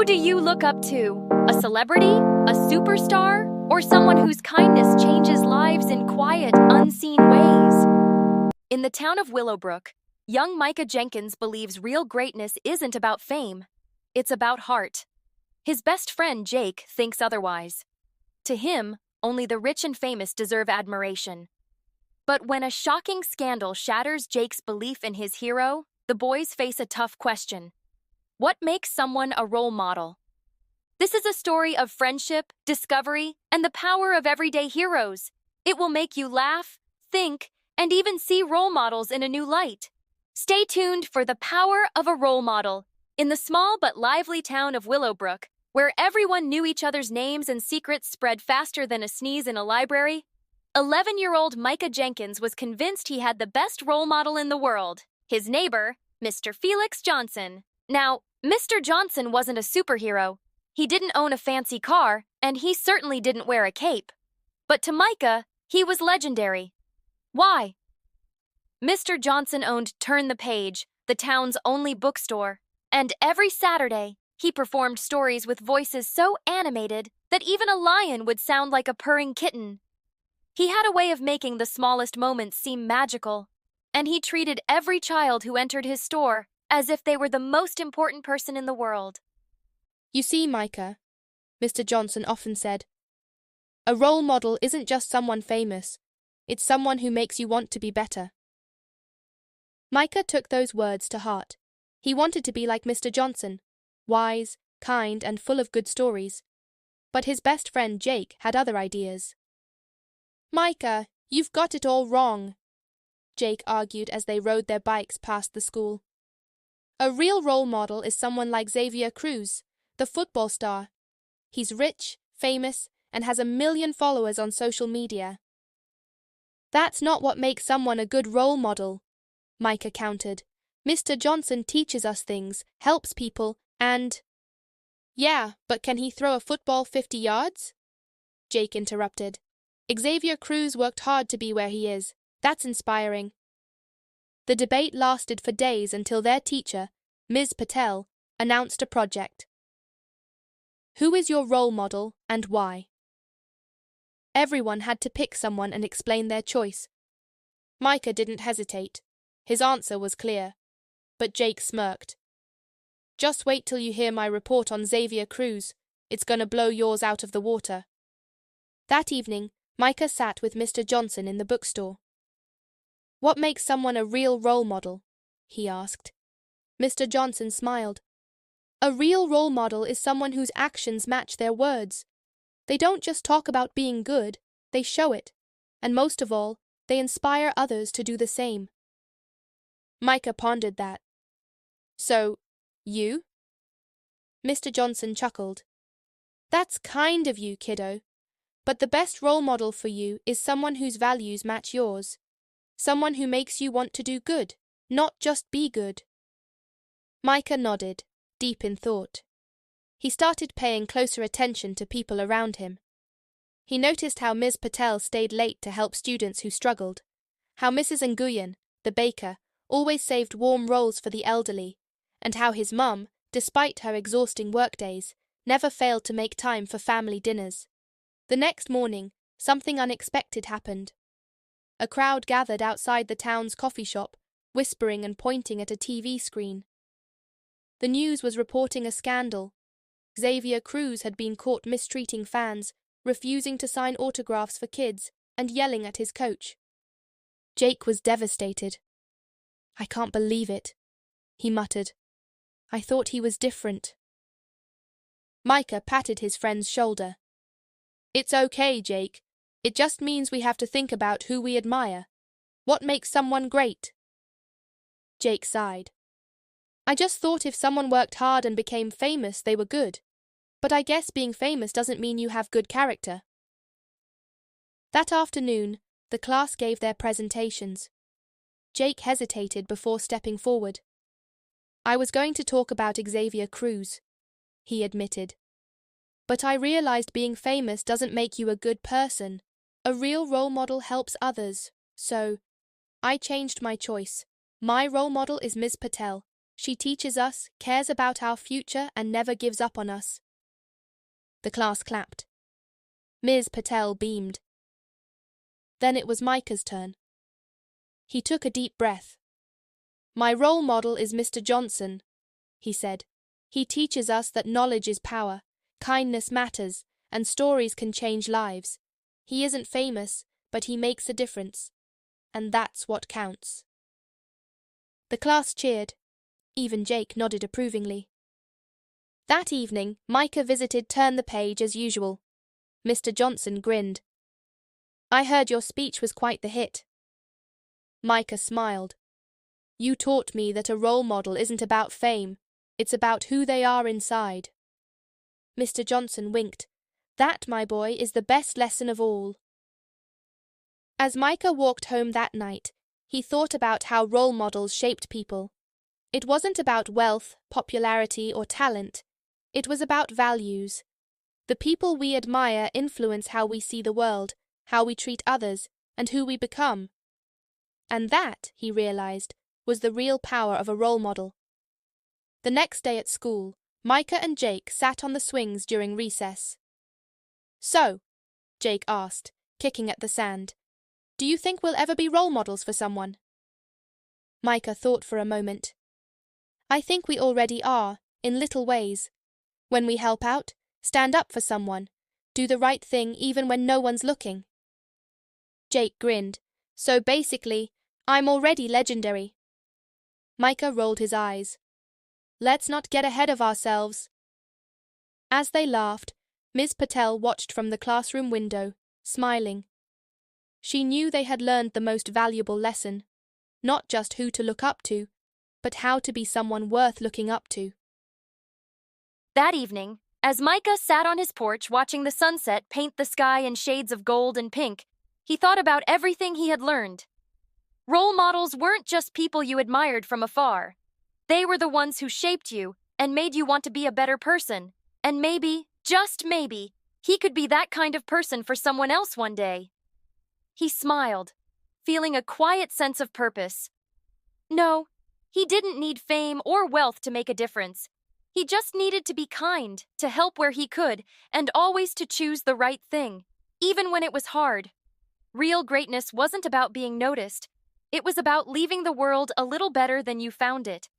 Who do you look up to? A celebrity? A superstar? Or someone whose kindness changes lives in quiet, unseen ways? In the town of Willowbrook, young Micah Jenkins believes real greatness isn't about fame. It's about heart. His best friend, Jake, thinks otherwise. To him, only the rich and famous deserve admiration. But when a shocking scandal shatters Jake's belief in his hero, the boys face a tough question. What makes someone a role model? This is a story of friendship, discovery, and the power of everyday heroes. It will make you laugh, think, and even see role models in a new light. Stay tuned for the power of a role model in the small but lively town of Willowbrook, where everyone knew each other's names and secrets spread faster than a sneeze in a library. 11-year-old Micah Jenkins was convinced he had the best role model in the world, his neighbor, Mr. Felix Johnson. Now, Mr. Johnson wasn't a superhero. He didn't own a fancy car, and he certainly didn't wear a cape. But to Micah, he was legendary. Why? Mr. Johnson owned Turn the Page, the town's only bookstore, and every Saturday, he performed stories with voices so animated that even a lion would sound like a purring kitten. He had a way of making the smallest moments seem magical, and he treated every child who entered his store as if they were the most important person in the world. You see, Micah, Mr. Johnson often said, a role model isn't just someone famous, it's someone who makes you want to be better. Micah took those words to heart. He wanted to be like Mr. Johnson, wise, kind, and full of good stories. But his best friend Jake had other ideas. Micah, you've got it all wrong, Jake argued as they rode their bikes past the school. A real role model is someone like Xavier Cruz, the football star. He's rich, famous, and has 1 million followers on social media. That's not what makes someone a good role model, Micah countered. Mr. Johnson teaches us things, helps people, and… Yeah, but can he throw a football 50 yards? Jake interrupted. Xavier Cruz worked hard to be where he is. That's inspiring. The debate lasted for days until their teacher, Ms. Patel, announced a project. Who is your role model and why? Everyone had to pick someone and explain their choice. Micah didn't hesitate. His answer was clear. But Jake smirked. Just wait till you hear my report on Xavier Cruz. It's gonna blow yours out of the water. That evening, Micah sat with Mr. Johnson in the bookstore. What makes someone a real role model? He asked. Mr. Johnson smiled. A real role model is someone whose actions match their words. They don't just talk about being good, they show it. And most of all, they inspire others to do the same. Micah pondered that. So, you? Mr. Johnson chuckled. That's kind of you, kiddo. But the best role model for you is someone whose values match yours. Someone who makes you want to do good, not just be good. Micah nodded, deep in thought. He started paying closer attention to people around him. He noticed how Ms. Patel stayed late to help students who struggled, how Mrs. Nguyen, the baker, always saved warm rolls for the elderly, and how his mum, despite her exhausting workdays, never failed to make time for family dinners. The next morning, something unexpected happened. A crowd gathered outside the town's coffee shop, whispering and pointing at a TV screen. The news was reporting a scandal. Xavier Cruz had been caught mistreating fans, refusing to sign autographs for kids, and yelling at his coach. Jake was devastated. I can't believe it, he muttered. I thought he was different. Micah patted his friend's shoulder. It's okay, Jake. It just means we have to think about who we admire. What makes someone great? Jake sighed. I just thought if someone worked hard and became famous, they were good. But I guess being famous doesn't mean you have good character. That afternoon, the class gave their presentations. Jake hesitated before stepping forward. I was going to talk about Xavier Cruz, he admitted. But I realized being famous doesn't make you a good person. A real role model helps others, so I changed my choice. My role model is Ms. Patel. She teaches us, cares about our future, and never gives up on us. The class clapped. Ms. Patel beamed. Then it was Micah's turn. He took a deep breath. My role model is Mr. Johnson, he said. He teaches us that knowledge is power, kindness matters, and stories can change lives. He isn't famous, but he makes a difference. And that's what counts. The class cheered. Even Jake nodded approvingly. That evening, Micah visited Turn the Page as usual. Mr. Johnson grinned. I heard your speech was quite the hit. Micah smiled. You taught me that a role model isn't about fame, it's about who they are inside. Mr. Johnson winked. That, my boy, is the best lesson of all. As Micah walked home that night, he thought about how role models shaped people. It wasn't about wealth, popularity, or talent. It was about values. The people we admire influence how we see the world, how we treat others, and who we become. And that, he realized, was the real power of a role model. The next day at school, Micah and Jake sat on the swings during recess. So, Jake asked, kicking at the sand, do you think we'll ever be role models for someone? Micah thought for a moment. I think we already are, in little ways. When we help out, stand up for someone, do the right thing even when no one's looking. Jake grinned. So basically, I'm already legendary. Micah rolled his eyes. Let's not get ahead of ourselves. As they laughed, Ms. Patel watched from the classroom window, smiling. She knew they had learned the most valuable lesson, not just who to look up to, but how to be someone worth looking up to. That evening, as Micah sat on his porch watching the sunset paint the sky in shades of gold and pink, he thought about everything he had learned. Role models weren't just people you admired from afar. They were the ones who shaped you and made you want to be a better person. And maybe, just maybe, he could be that kind of person for someone else one day. He smiled, feeling a quiet sense of purpose. No, he didn't need fame or wealth to make a difference. He just needed to be kind, to help where he could, and always to choose the right thing, even when it was hard. Real greatness wasn't about being noticed. It was about leaving the world a little better than you found it.